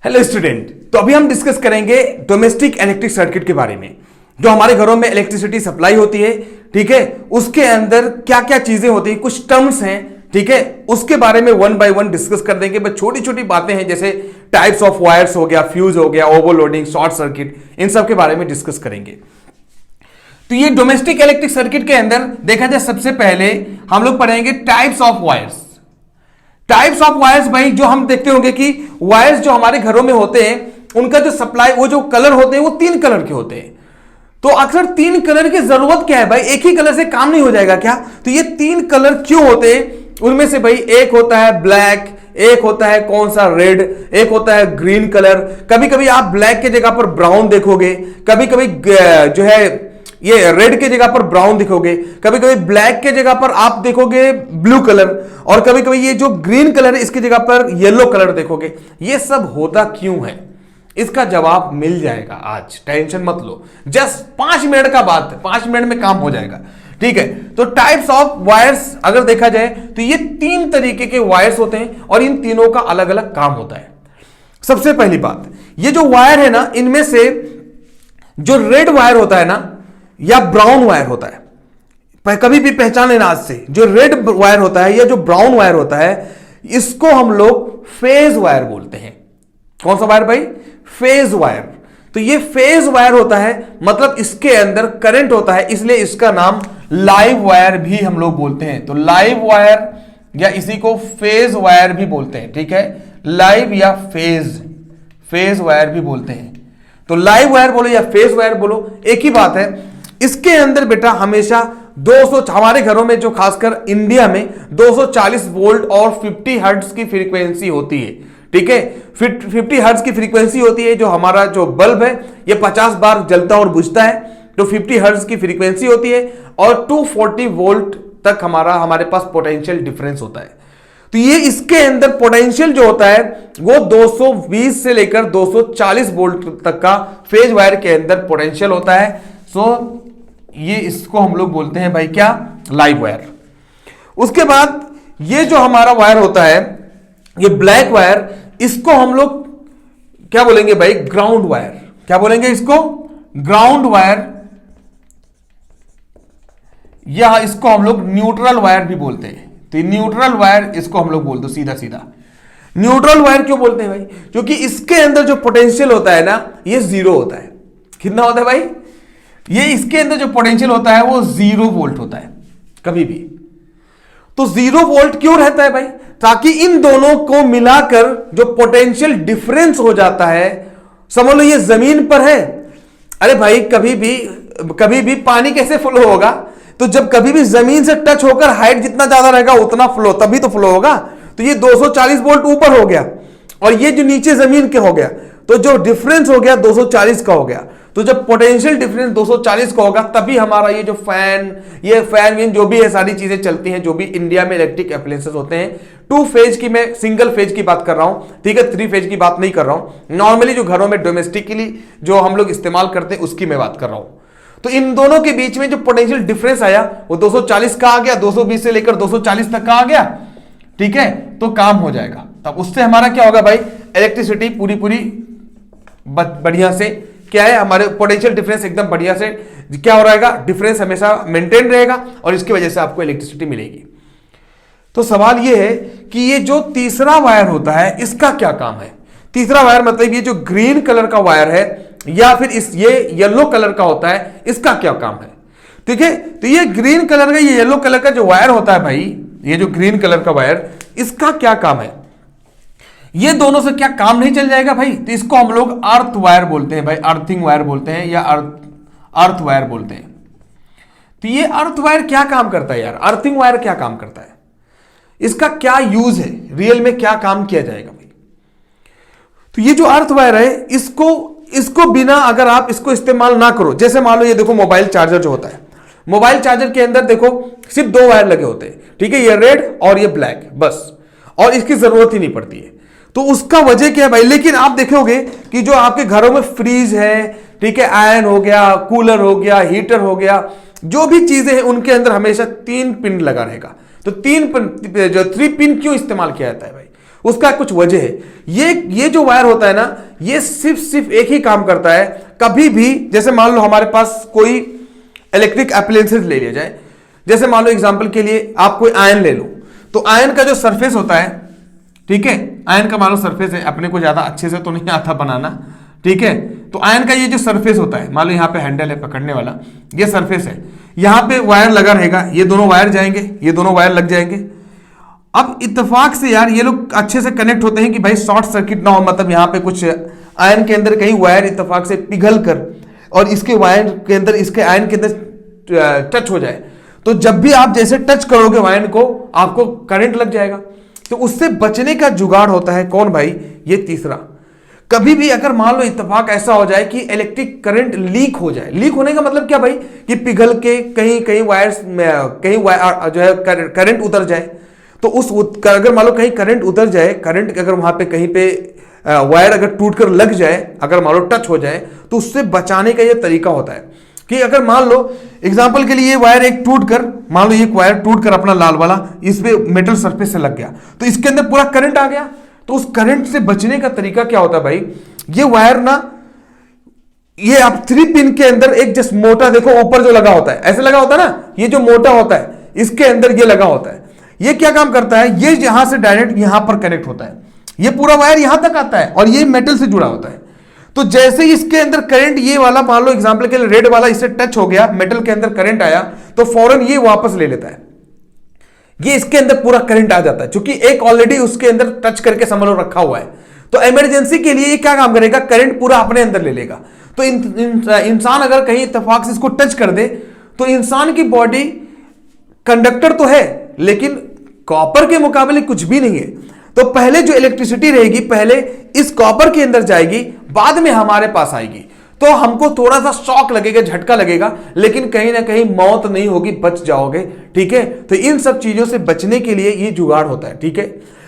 Hello student, तो अभी हम डिस्कस करेंगे डोमेस्टिक इलेक्ट्रिक सर्किट के बारे में। जो हमारे घरों में इलेक्ट्रिसिटी सप्लाई होती है, ठीक है, उसके अंदर क्या क्या चीजें होती हैं, कुछ टर्म्स हैं, ठीक है, उसके बारे में वन बाय वन डिस्कस कर देंगे। बस छोटी छोटी बातें हैं, जैसे टाइप्स ऑफ वायर्स हो गया, फ्यूज हो गया, ओवरलोडिंग, शॉर्ट सर्किट, इन सब के बारे में डिस्कस करेंगे। तो ये डोमेस्टिक इलेक्ट्रिक सर्किट के अंदर देखा जाए, सबसे पहले हम लोग पढ़ेंगे types of wires. Types of wires भाई, जो हम देखते होंगे कि वायर्स जो हमारे घरों में होते हैं, उनका जो सप्लाई, वो जो कलर होते हैं, वो 3 कलर के होते हैं। तो अक्सर 3 कलर की जरूरत क्या है भाई, एक ही कलर से काम नहीं हो जाएगा क्या? तो ये 3 कलर क्यों होते हैं? उनमें से भाई एक होता है ब्लैक, एक होता है कौन सा, रेड, एक होता है ग्रीन कलर। कभी कभी आप ब्लैक के जगह पर ब्राउन देखोगे, कभी कभी जो है ये रेड के जगह पर ब्राउन दिखोगे, कभी कभी ब्लैक के जगह पर आप देखोगे ब्लू कलर, और कभी कभी ये जो ग्रीन कलर है इसकी जगह पर येलो कलर देखोगे। ये सब होता क्यों है, इसका जवाब मिल जाएगा आज, टेंशन मत लो। जस्ट 5 मिनट का बात है, 5 मिनट में काम हो जाएगा, ठीक है। तो टाइप्स ऑफ वायर्स अगर देखा जाए तो ये 3 तरीके के वायर्स होते हैं और इन तीनों का अलग अलग काम होता है। सबसे पहली बात, ये जो वायर है ना, इनमें से जो रेड वायर होता है ना, या ब्राउन वायर होता है, कभी भी पहचान लेना आज से, जो रेड वायर होता है या जो ब्राउन वायर होता है, इसको हम लोग फेज वायर बोलते हैं। कौन सा वायर भाई? Phase wire. तो ये फेज वायर होता है, मतलब इसके अंदर करंट होता है, इसलिए इसका नाम लाइव वायर भी हम लोग बोलते हैं। तो लाइव वायर या इसी को फेज वायर भी बोलते हैं, ठीक है। लाइव या फेज वायर भी बोलते हैं। तो लाइव वायर बोलो या फेज वायर बोलो, एक ही बात है। इसके अंदर बेटा हमेशा 200, हमारे घरों में जो खासकर इंडिया में 240 वोल्ट और 50 हर्ट्ज की फ्रीक्वेंसी होती है, ठीक है। 50 हर्ट्ज की फ्रीक्वेंसी होती है। जो हमारा जो बल्ब है ये 50 बार जलता और बुझता है, तो 50 हर्ट्ज की फ्रीक्वेंसी होती है, और 240 वोल्ट तक हमारे पास पोटेंशियल डिफरेंस होता है। तो ये इसके अंदर पोटेंशियल जो होता है वो 220 से लेकर 240 वोल्ट तक का फेज वायर के अंदर पोटेंशियल होता है। सो ये इसको हम लोग बोलते हैं भाई क्या, लाइव वायर। उसके बाद ये जो हमारा वायर होता है, ये ब्लैक वायर, इसको हम लोग क्या बोलेंगे भाई, ग्राउंड वायर। क्या बोलेंगे इसको? ग्राउंड वायर, या इसको हम लोग न्यूट्रल वायर भी बोलते हैं। तो न्यूट्रल वायर इसको हम लोग बोलते हैं, सीधा सीधा न्यूट्रल वायर क्यों बोलते हैं भाई? क्योंकि इसके अंदर जो पोटेंशियल होता है ना, ये 0 होता है। कितना होता है भाई? ये इसके अंदर जो पोटेंशियल होता है वो 0 वोल्ट होता है कभी भी। तो 0 वोल्ट क्यों रहता है भाई? ताकि इन दोनों को मिलाकर जो पोटेंशियल डिफरेंस हो जाता है, समझ लो ये जमीन पर है। अरे भाई कभी भी पानी कैसे फ्लो होगा? तो जब कभी भी जमीन से टच होकर हाइट जितना ज्यादा रहेगा उतना फ्लो, तभी तो फ्लो होगा। तो ये 240 वोल्ट ऊपर हो गया और ये जो नीचे जमीन के हो गया, तो जो डिफरेंस हो गया 240 का हो गया। तो जब पोटेंशियल डिफरेंस 240 का होगा, तभी हमारा ये जो फैन जो भी है, सारी चीजें चलती हैं, जो भी इंडिया में इलेक्ट्रिक एप्लायंसेस होते हैं। 2 फेज की, मैं सिंगल फेज की बात कर रहा हूं, ठीक है, 3 फेज की बात नहीं कर रहा हूं। नॉर्मली जो घरों में डोमेस्टिकली जो हम लोग इस्तेमाल करते हैं उसकी मैं बात कर रहा हूं। तो इन दोनों के बीच में जो पोटेंशियल डिफरेंस आया वो 240 का आ गया, 220 से लेकर 240 तक का आ गया, ठीक है। तो काम हो जाएगा। तब उससे हमारा क्या होगा भाई, इलेक्ट्रिसिटी पूरी बढ़िया से क्या है, हमारे पोटेंशियल डिफरेंस एकदम बढ़िया से क्या हो रहेगा, डिफरेंस हमेशा मेंटेन रहेगा, और इसकी वजह से आपको इलेक्ट्रिसिटी मिलेगी। तो सवाल यह है कि ये जो तीसरा वायर होता है इसका क्या काम है? तीसरा वायर मतलब ये जो ग्रीन कलर का वायर है या फिर ये येलो कलर का होता है, इसका क्या काम है? ठीक है। तो ये ग्रीन कलर का, ये येलो कलर का जो वायर होता है भाई, ये जो ग्रीन कलर का वायर, इसका क्या काम है? ये दोनों से क्या काम नहीं चल जाएगा भाई? तो इसको हम लोग अर्थ वायर बोलते हैं भाई, अर्थिंग वायर बोलते हैं, या अर्थ वायर बोलते हैं। तो ये अर्थ वायर क्या काम करता है यार? अर्थिंग वायर क्या काम करता है? इसका क्या यूज है, रियल में क्या काम किया जाएगा भाई? तो ये जो अर्थ वायर है, इसको बिना अगर आप इसको इस्तेमाल ना करो, जैसे मान लो ये देखो मोबाइल चार्जर जो होता है, मोबाइल चार्जर के अंदर देखो सिर्फ 2 वायर लगे होते हैं, ठीक है, ये रेड और ये ब्लैक, बस, और इसकी जरूरत ही नहीं पड़ती है। तो उसका वजह क्या है भाई? लेकिन आप देखोगे कि जो आपके घरों में फ्रीज है, ठीक है, आयरन हो गया, कूलर हो गया, हीटर हो गया, जो भी चीजें हैं उनके अंदर हमेशा 3 पिन लगा रहेगा। तो 3 पिन क्यों इस्तेमाल किया जाता है भाई? उसका कुछ वजह है। ये जो वायर होता है ना, ये सिर्फ एक ही काम करता है। कभी भी जैसे मान लो हमारे पास कोई इलेक्ट्रिक एप्लायंसेस ले लिया जाए, जैसे मान लो एग्जांपल के लिए आप कोई आयन ले लो, तो आयन का जो सरफेस होता है, ठीक है, आयन का मान लो सरफेस है, अपने को ज्यादा अच्छे से तो नहीं आता बनाना, ठीक है, तो आयन का ये जो सरफेस होता है, मान लो यहाँ पे हैंडल है पकड़ने वाला, ये सरफेस है, यहाँ पे वायर लगा रहेगा, ये दोनों वायर जाएंगे, ये दोनों वायर लग जाएंगे। अब इत्तेफाक से यार ये लोग अच्छे से कनेक्ट होते हैं कि भाई शॉर्ट सर्किट ना हो, मतलब यहाँ पे कुछ आयन के अंदर कहीं वायर इत्तेफाक से पिघल कर और इसके वायर के अंदर, इसके आयन के अंदर टच हो जाए, तो जब भी आप जैसे टच करोगे वायर को, आपको करंट लग जाएगा। तो उससे बचने का जुगाड़ होता है कौन भाई, ये तीसरा। कभी भी अगर मान लो इत्तेफाक ऐसा हो जाए कि इलेक्ट्रिक करंट लीक हो जाए, लीक होने का मतलब क्या भाई, कि पिघल के कहीं कहीं वायर्स में कहीं वायर जो है करंट उतर जाए, तो उस अगर मान लो कहीं करंट उतर जाए, करंट अगर वहां पे कहीं पे वायर अगर टूटकर लग जाए, अगर मान लो टच हो जाए, तो उससे बचाने का यह तरीका होता है कि अगर मान लो एग्जांपल के लिए ये वायर एक टूट कर, मान लो ये वायर टूट कर अपना लाल वाला इस पे मेटल सरफेस से लग गया, तो इसके अंदर पूरा करंट आ गया। तो उस करंट से बचने का तरीका क्या होता है भाई, ये वायर ना, ये आप 3 पिन के अंदर एक जस्ट मोटा देखो ऊपर जो लगा होता है, ऐसे लगा होता है ना, ये जो मोटा होता है इसके अंदर ये लगा होता है, ये क्या काम करता है, ये यहां से डायरेक्ट यहां पर कनेक्ट होता है, ये पूरा वायर यहां तक आता है और ये मेटल से जुड़ा होता है। तो जैसे ही इसके अंदर करंट ये वाला मान लो एग्जांपल के लिए रेड वाला इससे टच हो गया, मेटल के अंदर करंट आया, तो फौरन ये वापस ले लेता है, ये इसके अंदर पूरा करंट आ जाता है, क्योंकि एक ऑलरेडी उसके अंदर टच करके समझ लो रखा हुआ है। तो इमरजेंसी के लिए ये क्या काम करेगा, करंट पूरा अपने अंदर ले लेगा। तो इंसान अगर कहीं इत्तेफाक से इसको टच कर दे, तो इंसान की बॉडी कंडक्टर तो है लेकिन कॉपर के मुकाबले कुछ भी नहीं है। तो पहले जो इलेक्ट्रिसिटी रहेगी पहले इस कॉपर के अंदर जाएगी, बाद में हमारे पास आएगी, तो हमको थोड़ा सा शॉक लगेगा, झटका लगेगा, लेकिन कहीं ना कहीं मौत नहीं होगी, बच जाओगे, ठीक है। तो इन सब चीजों से बचने के लिए ये जुगाड़ होता है, ठीक है।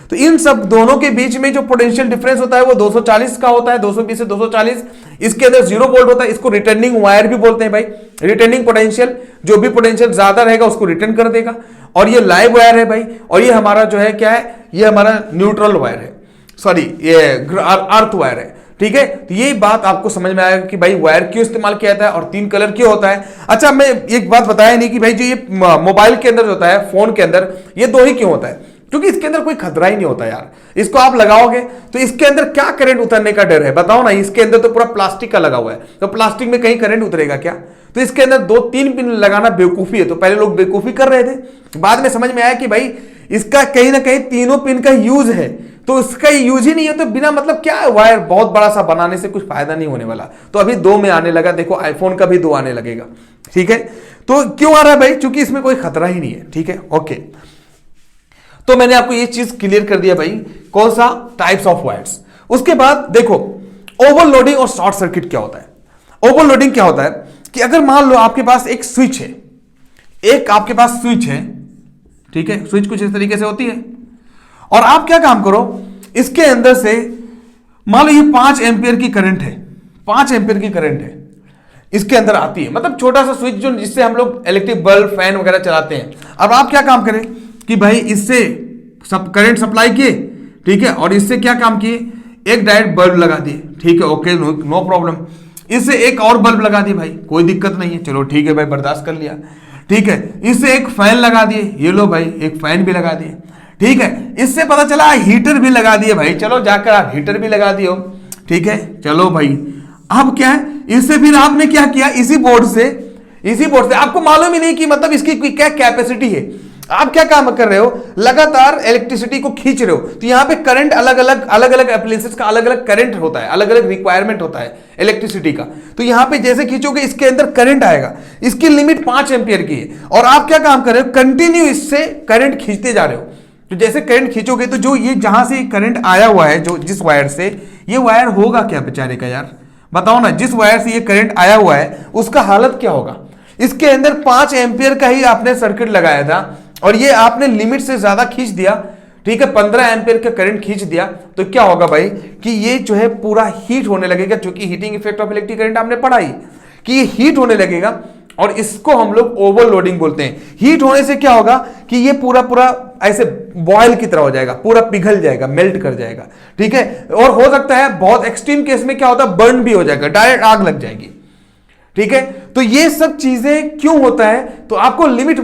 तो इन सब दोनों के बीच में जो पोटेंशियल डिफरेंस होता है वो 240 का होता है, 220 से 240। इसके अंदर 0 वोल्ट होता है, इसको रिटर्निंग वायर भी बोलते हैं भाई, रिटर्निंग पोटेंशियल, जो भी पोटेंशियल ज्यादा रहेगा उसको रिटर्न कर देगा। और ये लाइव वायर है भाई, और ये हमारा जो है क्या है, ये हमारा न्यूट्रल वायर है, सॉरी ये अर्थ वायर है, ठीक है। तो ये बात आपको समझ में आएगा कि भाई वायर क्यों इस्तेमाल किया जाता है और 3 कलर क्यों होता है। अच्छा, मैं एक बात बताया नहीं कि भाई जो ये मोबाइल के अंदर होता है, फोन के अंदर ये 2 ही क्यों होता है, क्योंकि इसके अंदर कोई खतरा ही नहीं होता यार। इसको आप लगाओगे तो इसके अंदर क्या करंट उतरने का डर है, बताओ ना। इसके अंदर तो पूरा प्लास्टिक का लगा हुआ है, तो प्लास्टिक में कहीं करंट उतरेगा क्या। तो इसके अंदर 2-3 पिन लगाना बेवकूफी है। तो पहले लोग बेवकूफी कर रहे थे, बाद में समझ में आया कि भाई इसका कहीं ना कहीं तीनों पिन का यूज है, तो इसका यूज ही नहीं है, तो बिना मतलब क्या है, वायर बहुत बड़ा सा बनाने से कुछ फायदा नहीं होने वाला। तो अभी 2 में आने लगा, देखो आईफोन का भी 2 आने लगेगा, ठीक है। तो क्यों आ रहा है भाई, क्योंकि इसमें कोई खतरा ही नहीं है, ठीक है, ओके। तो मैंने आपको ये चीज क्लियर कर दिया भाई, कौन सा टाइप्स ऑफ वायर्स। उसके बाद देखो ओवरलोडिंग और शॉर्ट सर्किट क्या होता है। ओवरलोडिंग क्या होता है कि अगर मान लो आपके पास एक स्विच है, एक आपके पास स्विच है, ठीक है, स्विच कुछ इस तरीके से होती है, और आप क्या काम करो, इसके अंदर से मान लो ये 5 एम्पियर की करंट है, 5 एम्पियर की करंट है इसके अंदर आती है, मतलब छोटा सा स्विच जो जिससे हम लोग इलेक्ट्रिक बल्ब फैन वगैरह चलाते हैं। अब आप क्या काम करें कि भाई इससे सब करंट सप्लाई किए, ठीक है, और इससे क्या काम किए, एक डायरेक्ट बल्ब लगा दिए, ठीक है, ओके, नो प्रॉब्लम। इससे एक और बल्ब लगा दिए भाई, कोई दिक्कत नहीं है, चलो ठीक है भाई, बर्दाश्त कर लिया, ठीक है। इससे एक फैन लगा दिए, ये लो भाई एक फैन भी लगा दिए, ठीक है। इससे पता चला हीटर भी लगा दिए भाई, चलो जाकर आप हीटर भी लगा दियो, ठीक है, चलो भाई। अब क्या है, इससे फिर आपने क्या किया, इसी बोर्ड से आपको मालूम ही नहीं कि मतलब इसकी क्या कैपेसिटी है, आप क्या काम कर रहे हो, लगातार इलेक्ट्रिसिटी को खींच रहे हो। तो यहां पे करंट अलग अलग एप्लायंसेस का अलग अलग करंट होता है, अलग अलग रिक्वायरमेंट होता है इलेक्ट्रिसिटी का। तो यहां पे जैसे खींचोगे इसके अंदर करंट आएगा, इसकी लिमिट 5 एम्पियर की है, और आप क्या काम कर रहे हो, कंटिन्यू इससे करंट खींचते जा रहे हो। तो जैसे करंट खींचोगे तो जो ये जहां से करंट आया हुआ है, जो जिस वायर से, ये वायर होगा क्या बेचारे का यार, बताओ ना। जिस वायर से ये करंट आया हुआ है उसका हालत क्या होगा। इसके अंदर 5 एम्पियर का ही आपने सर्किट लगाया था, और ये आपने लिमिट से ज्यादा खींच दिया, ठीक है, 15 एम्पियर का करंट खींच दिया। तो क्या होगा भाई कि ये जो है पूरा हीट होने लगेगा, क्योंकि heating effect of electric current आपने पढ़ा ही कि ये हीट होने लगेगा, और इसको हम लोग ओवरलोडिंग बोलते हैं। हीट होने से क्या होगा कि ये पूरा पूरा ऐसे बॉयल की तरह हो जाएगा, पूरा पिघल जाएगा, मेल्ट कर जाएगा, ठीक है। और हो सकता है बहुत एक्सट्रीम केस में क्या होता है, बर्न भी हो जाएगा, डायरेक्ट आग लग जाएगी, ठीक है। तो ये सब चीजें क्यों होता है, तो आपको लिमिट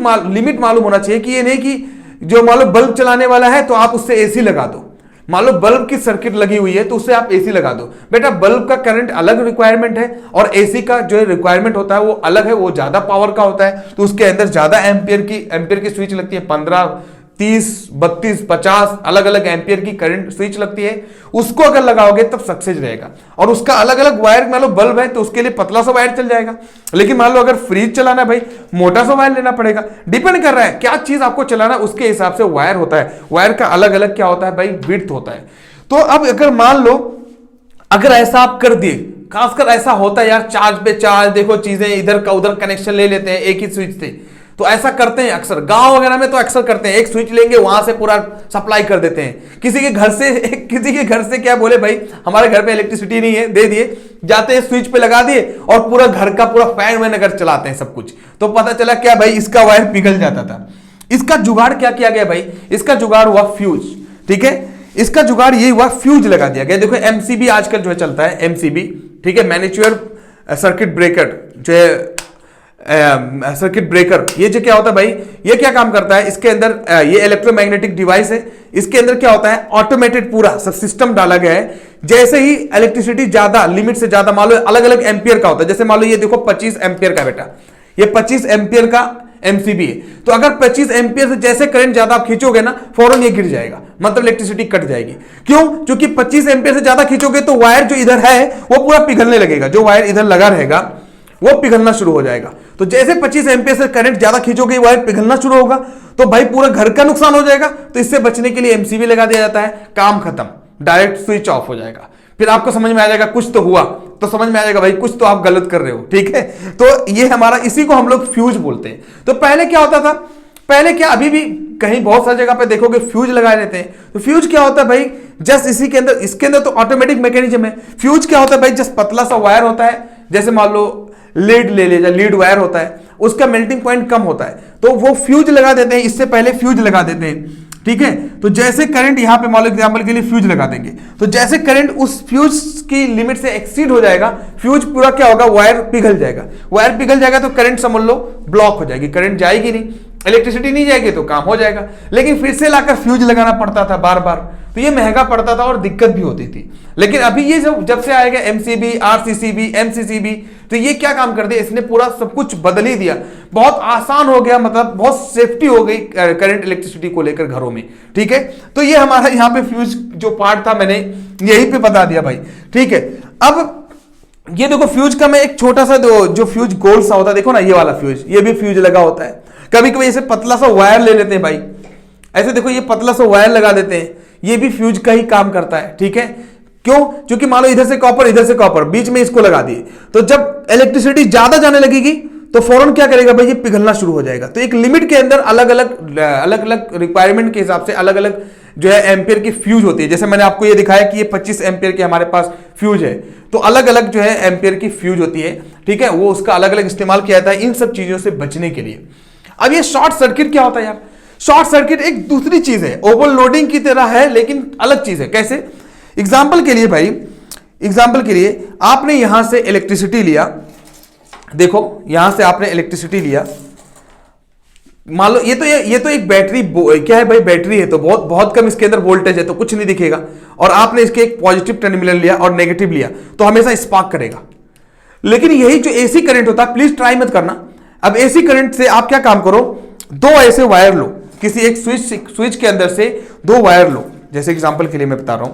मालूम होना चाहिए कि ये नहीं कि जो मान लो बल्ब चलाने वाला है तो आप उससे एसी लगा दो। मान लो बल्ब की सर्किट लगी हुई है तो उससे आप एसी लगा दो। बेटा बल्ब का करंट अलग रिक्वायरमेंट है और एसी का जो रिक्वायरमेंट होता है वो अलग है, वो ज्यादा पावर का होता है, तो उसके अंदर ज्यादा एम्पियर की स्विच लगती है, 15, 30, 32, 50 अलग अलग एम्पियर की करंट स्विच लगती है। उसको अगर लगाओगे तब सक्सेस रहेगा। और उसका अलग अलग वायर, मान लो बल्ब है तो उसके लिए पतला सा वायर चल जाएगा, लेकिन मान लो अगर फ्रिज चलाना है भाई मोटा सा वायर लेना पड़ेगा। डिपेंड कर रहा है क्या चीज आपको चलाना, उसके हिसाब से वायर होता है। वायर का अलग अलग क्या होता है भाई, विड्थ होता है। तो अब अगर मान लो अगर ऐसा आप कर दिए, खासकर ऐसा होता है यार, चार्ज पे चार्ज, देखो चीजें इधर का उधर कनेक्शन ले लेते हैं एक ही स्विच से, तो ऐसा करते हैं अक्सर, गांव वगैरह में तो अक्सर करते हैं, एक स्विच लेंगे वहां से पूरा सप्लाई कर देते हैं। किसी के घर से क्या बोले भाई हमारे घर पे इलेक्ट्रिसिटी नहीं है, दे दिए, जाते हैं स्विच पे लगा दिए और पूरा घर का पूरा फैन वैन अगर चलाते हैं सब कुछ, तो पता चला क्या भाई इसका वायर पिघल जाता था। इसका जुगाड़ क्या किया गया भाई, इसका जुगाड़ हुआ फ्यूज, ठीक है। इसका जुगाड़ ये हुआ, फ्यूज लगा दिया गया। देखो एमसीबी आजकल जो है चलता है, एमसीबी, ठीक है, मैनिच्योर सर्किट ब्रेकर जो है, सर्किट ब्रेकर, ये जो क्या होता है भाई, ये क्या काम करता है, इसके अंदर ये इलेक्ट्रोमैग्नेटिक डिवाइस है, इसके अंदर क्या होता है, ऑटोमेटेड पूरा सब सिस्टम डाला गया है। जैसे ही इलेक्ट्रिसिटी ज्यादा, लिमिट से ज्यादा, मान लो अलग अलग एम्पियर का होता है, जैसे मान लो ये देखो 25 एम्पियर का बेटा, ये 25 एम्पियर का एमसीबी है, तो अगर 25 एम्पियर से जैसे करंट ज्यादा आप खींचोगे ना, फौरन ये गिर जाएगा, मतलब इलेक्ट्रिसिटी कट जाएगी। क्यों? क्योंकि 25 एम्पियर से ज्यादा खींचोगे तो वायर जो इधर है वो पूरा पिघलने लगेगा, जो वायर इधर लगा रहेगा वो पिघलना शुरू हो जाएगा। तो जैसे 25 एम्पियर से करंट ज्यादा खींचोगे वायर पिघलना शुरू होगा, तो भाई पूरा घर का नुकसान हो जाएगा। तो इससे बचने के लिए एमसीबी लगा दिया जाता है, काम खत्म, डायरेक्ट स्विच ऑफ हो जाएगा। फिर आपको समझ में आ जाएगा कुछ तो हुआ, तो समझ में आ जाएगा भाई कुछ तो आप गलत कर रहे हो, ठीक है। तो ये हमारा, इसी को हम लोग फ्यूज बोलते हैं। तो पहले क्या होता था, पहले क्या, अभी भी कहीं बहुत सारी जगह पे देखोगे फ्यूज लगाए रहते हैं। तो फ्यूज क्या होता है भाई, जस्ट इसी के अंदर, इसके अंदर तो ऑटोमेटिक मैकेनिज्म है। फ्यूज क्या होता है भाई, जस्ट पतला सा वायर होता है, जैसे मान लो लीड ले ले, लीड वायर होता है, उसका मेल्टिंग पॉइंट कम होता है, तो वो फ्यूज लगा देते हैं, इससे पहले फ्यूज लगा देते हैं, ठीक है। तो जैसे करंट यहां पे मान लो एग्जांपल के लिए फ्यूज लगा देंगे, तो जैसे करंट उस फ्यूज की लिमिट से एक्सीड हो जाएगा, फ्यूज पूरा क्या होगा, वायर पिघल जाएगा। वायर पिघल जाएगा तो करंट समझ लो ब्लॉक हो जाएगी, करंट जाएगी नहीं, इलेक्ट्रिसिटी नहीं जाएगी तो काम हो जाएगा। लेकिन फिर से लाकर फ्यूज लगाना पड़ता था बार बार, तो ये महंगा पड़ता था और दिक्कत भी होती थी। लेकिन अभी ये जब से आएगा एमसीबी, आरसीसीबी, एमसीसीबी, तो ये क्या काम कर दिया, इसने पूरा सब कुछ बदल ही दिया, बहुत आसान हो गया, मतलब बहुत सेफ्टी हो गई करंट इलेक्ट्रिसिटी को लेकर घरों में, ठीक है। तो ये हमारा यहाँ पे फ्यूज जो पार्ट था मैंने यहीं पे बता दिया भाई, ठीक है। अब ये देखो फ्यूज का मैं एक छोटा सा जो फ्यूज गोल सा होता है, देखो ना ये वाला फ्यूज, ये भी फ्यूज लगा होता है। कभी कभी ऐसे पतला सा वायर ले लेते हैं भाई, ऐसे देखो ये पतला सा वायर लगा देते हैं, ये भी फ्यूज का ही काम करता है, ठीक है। क्यों? क्योंकि मान लो इधर से कॉपर, इधर से कॉपर, बीच में इसको लगा दिए, तो जब इलेक्ट्रिसिटी ज्यादा जाने लगेगी तो फौरन क्या करेगा भाई, ये पिघलना शुरू हो जाएगा। तो एक लिमिट के अंदर अलग अलग रिक्वायरमेंट के हिसाब से अलग अलग जो है एम्पियर की फ्यूज होती है। जैसे मैंने आपको ये दिखाया कि ये 25 एम्पियर के हमारे पास फ्यूज है, तो अलग अलग जो है एम्पियर की फ्यूज होती है, ठीक है। वो उसका अलग अलग इस्तेमाल किया जाता है इन सब चीजों से बचने के लिए। अब ये शॉर्ट सर्किट क्या होता है यार, शॉर्ट सर्किट एक दूसरी चीज है, ओवरलोडिंग की तरह है लेकिन अलग चीज है। कैसे? एग्जाम्पल के लिए भाई, एग्जाम्पल के लिए आपने यहां से इलेक्ट्रिसिटी लिया, देखो यहां से आपने इलेक्ट्रिसिटी लिया, मान लो ये तो एक बैटरी क्या है भाई, बैटरी है, तो बहुत कम इसके अंदर वोल्टेज है तो कुछ नहीं दिखेगा, और आपने इसके एक पॉजिटिव टर्मिनल लिया और नेगेटिव लिया तो हमेशा स्पार्क करेगा। लेकिन यही जो एसी करंट होता है, प्लीज ट्राई मत करना। अब एसी करंट से आप क्या काम करो, दो ऐसे वायर लो, किसी एक स्विच के अंदर से दो वायर लो। जैसे एग्जांपल के लिए मैं बता रहा हूं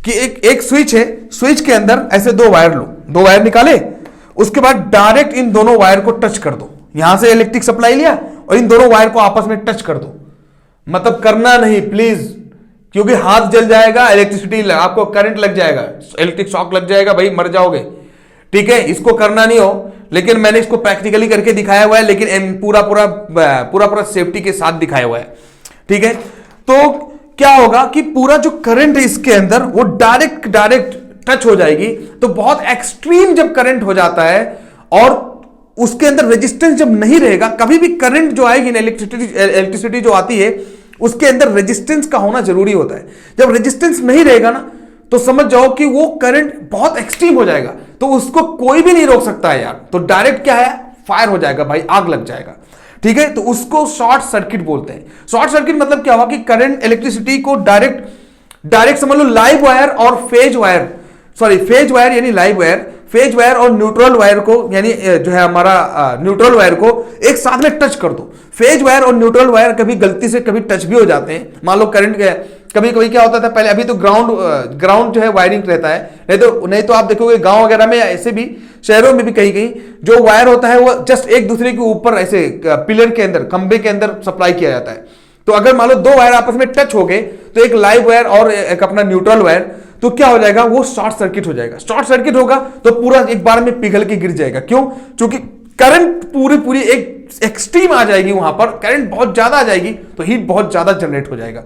कि एक स्विच है, स्विच के अंदर ऐसे दो वायर लो, दो वायर निकाले, उसके बाद डायरेक्ट इन दोनों वायर को टच कर दो। यहां से इलेक्ट्रिक सप्लाई लिया और इन दोनों वायर को आपस में टच कर दो। मतलब करना नहीं प्लीज, क्योंकि हाथ जल जाएगा, इलेक्ट्रिसिटी आपको करंट लग जाएगा, इलेक्ट्रिक शॉक लग जाएगा भाई, मर जाओगे, ठीक है। इसको करना नहीं हो, लेकिन मैंने इसको प्रैक्टिकली करके दिखाया हुआ है, लेकिन पूरा सेफ्टी के साथ दिखाया हुआ है, ठीक है। तो क्या होगा कि पूरा जो करंट है इसके अंदर वो डायरेक्ट टच हो जाएगी। तो बहुत एक्सट्रीम जब करंट हो जाता है और उसके अंदर रेजिस्टेंस जब नहीं रहेगा, कभी भी करंट जो आएगी ना, इलेक्ट्रिसिटी जो आती है उसके अंदर रेजिस्टेंस का होना जरूरी होता है। जब रेजिस्टेंस नहीं रहेगा ना तो समझ जाओ कि वो करंट बहुत एक्सट्रीम हो जाएगा, तो उसको कोई भी नहीं रोक सकता है यार। तो डायरेक्ट क्या है, फायर हो जाएगा भाई, आग लग जाएगा। ठीक है, तो उसको शॉर्ट सर्किट बोलते हैं। शॉर्ट सर्किट मतलब क्या हुआ कि करंट इलेक्ट्रिसिटी को डायरेक्ट समझ लो लाइव वायर और phase wire, sorry phase wire यानी लाइव वायर, फेज वायर और न्यूट्रल वायर को यानी जो है हमारा न्यूट्रल वायर को एक साथ में टच कर दो। फेज वायर और न्यूट्रल वायर कभी गलती से कभी टच भी हो जाते हैं, मान लो करंट गया, कभी कभी क्या होता था पहले, अभी तो ग्राउंड जो है वायरिंग रहता है, नहीं तो आप देखोगे गांव वगैरह में, ऐसे भी शहरों में भी कहीं कहीं जो वायर होता है वो जस्ट एक दूसरे के ऊपर ऐसे पिलर के अंदर, खंबे के अंदर सप्लाई किया जाता है। तो अगर मान लो दो वायर आपस में टच हो गए, तो एक लाइव वायर और एक अपना न्यूट्रल वायर, तो क्या हो जाएगा, वो शॉर्ट सर्किट हो जाएगा। शॉर्ट सर्किट होगा तो पूरा एक बार में पिघल के गिर जाएगा। क्यों? क्योंकि करंट पूरी एक एक्सट्रीम आ जाएगी, वहां पर करंट बहुत ज्यादा आ जाएगी, तो हीट बहुत ज्यादा जनरेट हो जाएगा।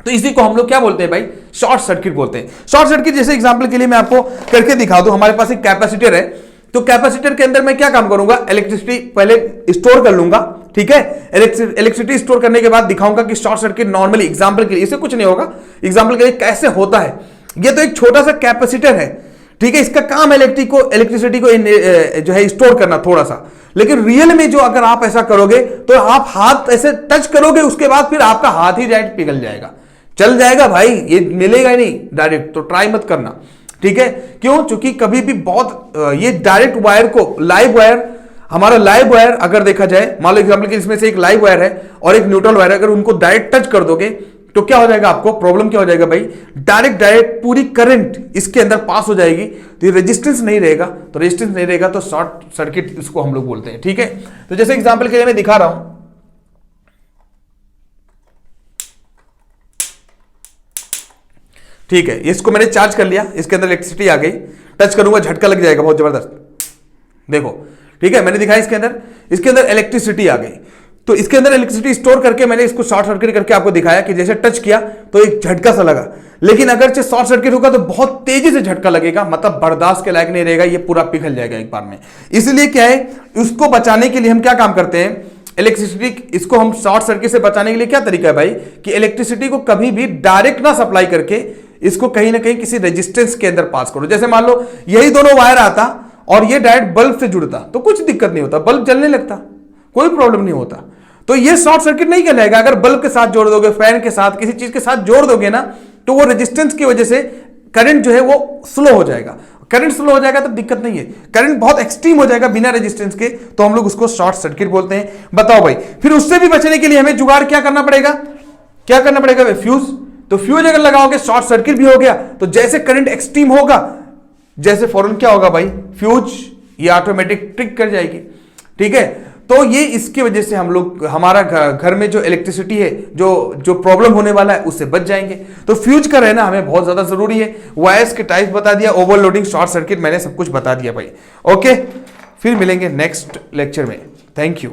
तो इसी को हम लोग क्या बोलते हैं भाई, शॉर्ट सर्किट बोलते हैं। शॉर्ट सर्किट जैसे एग्जांपल के लिए मैं आपको करके दिखा दूं, हमारे पास एक कैपेसिटर है, तो कैपेसिटर के अंदर मैं क्या काम करूंगा, इलेक्ट्रिसिटी पहले स्टोर कर लूंगा। ठीक है, इलेक्ट्रिसिटी स्टोर करने के बाद दिखाऊंगा कि शॉर्ट सर्किट नॉर्मली, एग्जांपल के लिए, इससे कुछ नहीं होगा, एग्जांपल के लिए कैसे होता है। ये तो एक छोटा सा कैपेसिटर है, ठीक है, इसका काम है इलेक्ट्रिसिटी को जो है स्टोर करना थोड़ा सा। लेकिन रियल में जो अगर आप ऐसा करोगे तो आप हाथ ऐसे टच करोगे, उसके बाद फिर आपका हाथ ही डायरेक्ट पिघल जाएगा, चल जाएगा भाई, ये मिलेगा ही नहीं डायरेक्ट, तो ट्राई मत करना। ठीक है, क्यों? क्योंकि कभी भी बहुत ये डायरेक्ट वायर को, लाइव वायर, हमारा लाइव वायर अगर देखा जाए, मान लो एग्जांपल के इसमें से एक लाइव वायर है और एक न्यूट्रल वायर है, अगर उनको डायरेक्ट टच कर दोगे तो क्या हो जाएगा, आपको प्रॉब्लम क्या हो जाएगा भाई, डायरेक्ट पूरी करंट इसके अंदर पास हो जाएगी, तो ये रेजिस्टेंस नहीं रहेगा, तो रेजिस्टेंस नहीं रहेगा तो शॉर्ट सर्किट इसको हम लोग बोलते हैं। ठीक है, तो जैसे एग्जांपल के लिए मैं दिखा रहा हूं, ठीक है, इसको मैंने चार्ज कर लिया, इसके अंदर इलेक्ट्रिसिटी आ गई, टच करूंगा झटका लग जाएगा बहुत जबरदस्त, देखो। ठीक है, मैंने दिखाया इसके अंदर इलेक्ट्रिसिटी आ गई, तो इसके अंदर इलेक्ट्रिसिटी स्टोर करके मैंने इसको शॉर्ट सर्किट करके आपको दिखाया कि जैसे टच किया तो एक झटका सा लगा। लेकिन अगर शॉर्ट सर्किट होगा तो बहुत तेजी से झटका लगेगा, मतलब बर्दाश्त के लायक नहीं रहेगा, ये पूरा पिघल जाएगा एक बार में। इसलिए क्या है, उसको बचाने के लिए हम क्या काम करते हैं, इलेक्ट्रिसिटी, इसको हम शॉर्ट सर्किट से बचाने के लिए क्या तरीका है भाई, कि इलेक्ट्रिसिटी को कभी भी डायरेक्ट ना सप्लाई करके इसको कहीं ना कहीं किसी रेजिस्टेंस के अंदर पास करो। जैसे मान लो यही दोनों वायर आता और ये डायरेक्ट बल्ब से जुड़ता तो कुछ दिक्कत नहीं होता, बल्ब जलने लगता, कोई प्रॉब्लम नहीं होता। तो ये शॉर्ट सर्किट नहीं कहलाएगा। अगर बल्ब के साथ जोड़ दोगे, फैन के साथ, किसी चीज के साथ जोड़ दोगे ना, तो वो रेजिस्टेंस की वजह से करंट जो है वो स्लो हो जाएगा। करंट स्लो हो जाएगा तो दिक्कत नहीं है, करंट बहुत एक्सट्रीम हो जाएगा बिना रेजिस्टेंस के, तो हम लोग उसको शॉर्ट सर्किट बोलते हैं। बताओ भाई, फिर उससे भी बचने के लिए हमें जुगाड़ क्या करना पड़ेगा, क्या करना पड़ेगा, फ्यूज। तो फ्यूज अगर लगाओगे शॉर्ट सर्किट भी हो गया, तो जैसे करंट एक्सट्रीम होगा, जैसे फौरन क्या होगा भाई, फ्यूज ये ऑटोमेटिक ट्रिक कर जाएगी। ठीक है, तो ये इसकी वजह से हम लोग, हमारा घर में जो इलेक्ट्रिसिटी है, जो प्रॉब्लम होने वाला है उससे बच जाएंगे। तो फ्यूज का रहना हमें बहुत ज्यादा जरूरी है। वायर्स के टाइप बता दिया, ओवरलोडिंग, शॉर्ट सर्किट, मैंने सब कुछ बता दिया भाई। ओके, फिर मिलेंगे नेक्स्ट लेक्चर में। Thank you.